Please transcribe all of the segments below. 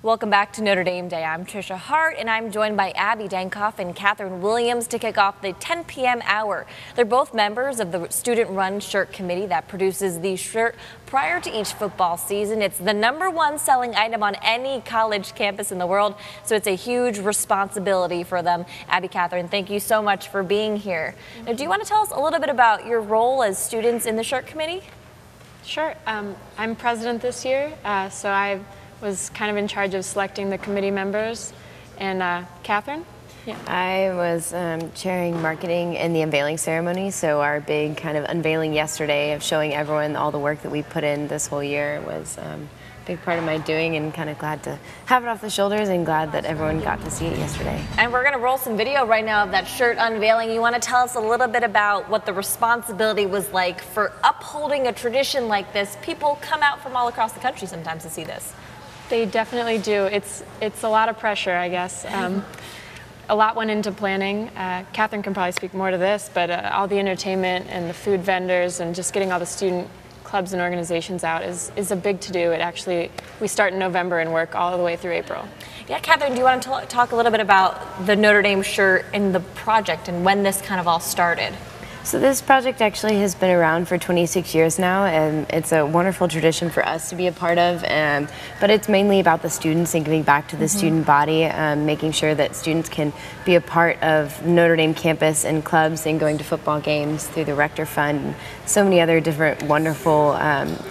Welcome back to Notre Dame Day. I'm Trisha Hart, and I'm joined by Abbey, Dankoff, and Catherine Williams to kick off the 10 p.m. hour. They're both members of the student-run shirt committee that produces the shirt prior to each football season. It's the #1 selling item on any college campus in the world, so it's a huge responsibility for them. Abbey, Catherine, thank you so much for being here. Now, do you want to tell us a little bit about your role as students in the shirt committee? Sure. I'm president this year, so I was kind of in charge of selecting the committee members. And Catherine? Yeah. I was chairing marketing in the unveiling ceremony, so our big kind of unveiling yesterday of showing everyone all the work that we put in this whole year was a big part of my doing, and kind of glad to have it off the shoulders and glad that everyone got to see it yesterday. And we're going to roll some video right now of that shirt unveiling. You want to tell us a little bit about what the responsibility was like for upholding a tradition like this? People come out from all across the country sometimes to see this. They definitely do. It's a lot of pressure, I guess. A lot went into planning. Catherine can probably speak more to this, but all the entertainment and the food vendors and just getting all the student clubs and organizations out is a big to-do. We start in November and work all the way through April. Yeah, Catherine, do you want to talk a little bit about the Notre Dame shirt and the project and when this kind of all started? So this project actually has been around for 26 years now, and it's a wonderful tradition for us to be a part of, but it's mainly about the students and giving back to the student body, making sure that students can be a part of Notre Dame campus and clubs and going to football games through the Rector Fund and so many other different wonderful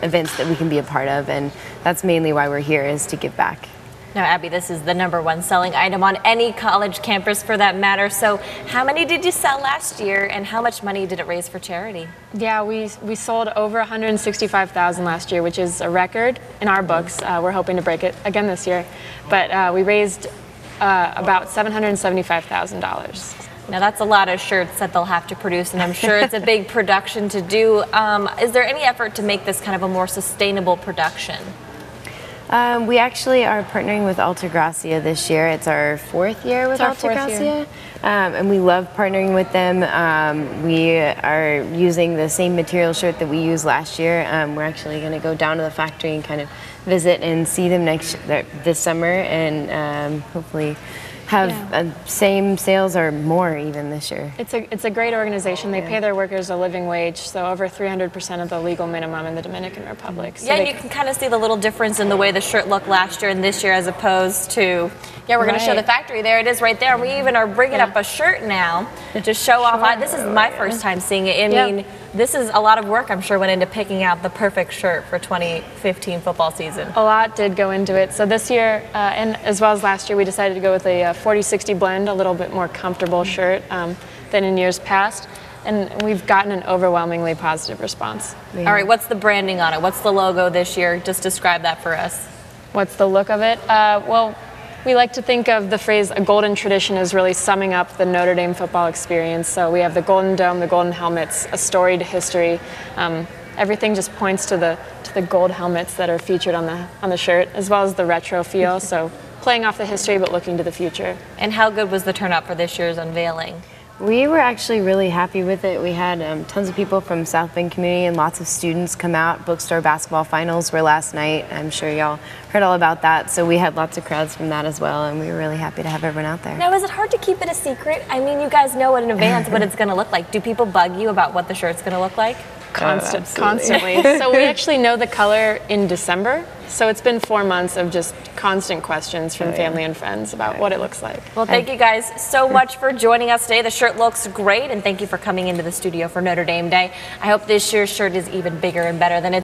events that we can be a part of, and that's mainly why we're here, is to give back. Now, Abbey, this is the #1 selling item on any college campus for that matter. So how many did you sell last year, and how much money did it raise for charity? Yeah, we sold over 165,000 last year, which is a record in our books. We're hoping to break it again this year. But we raised about $775,000. Now, that's a lot of shirts that they'll have to produce, and I'm sure it's a big production to do. Is there any effort to make this kind of a more sustainable production? We actually are partnering with Altagracia this year. It's our 4th year with Altagracia, and we love partnering with them. We are using the same material shirt that we used last year. We're actually going to go down to the factory and kind of visit and see them this summer, and hopefully have same sales or more even this year. It's a great organization. They pay their workers a living wage, so over 300% of the legal minimum in the Dominican Republic. So yeah, and you can kind of see the little difference in the way the shirt looked last year and this year as opposed to, yeah, we're going to show the factory. There it is right there. We even are bringing up a shirt now to show off. This is my first time seeing it. I mean, this is a lot of work, I'm sure, went into picking out the perfect shirt for 2015 football season. A lot did go into it. So this year, and as well as last year, we decided to go with a 40-60 blend, a little bit more comfortable shirt than in years past. And we've gotten an overwhelmingly positive response. Yeah. All right, what's the branding on it? What's the logo this year? Just describe that for us. What's the look of it? Well, we like to think of the phrase "a golden tradition" as really summing up the Notre Dame football experience. So we have the golden dome, the golden helmets, a storied history. Everything just points to the gold helmets that are featured on the shirt, as well as the retro feel. So playing off the history but looking to the future. And how good was the turnout for this year's unveiling? We were actually really happy with it. We had tons of people from South Bend community and lots of students come out. Bookstore basketball finals were last night. I'm sure y'all heard all about that. So we had lots of crowds from that as well, and we were really happy to have everyone out there. Now, is it hard to keep it a secret? I mean, you guys know in advance what it's going to look like. Do people bug you about what the shirt's going to look like? Constantly. So we actually know the color in December. So it's been 4 months of just constant questions from family and friends about what it looks like. Well, thank you guys so much for joining us today. The shirt looks great, and thank you for coming into the studio for Notre Dame Day. I hope this year's shirt is even bigger and better than it's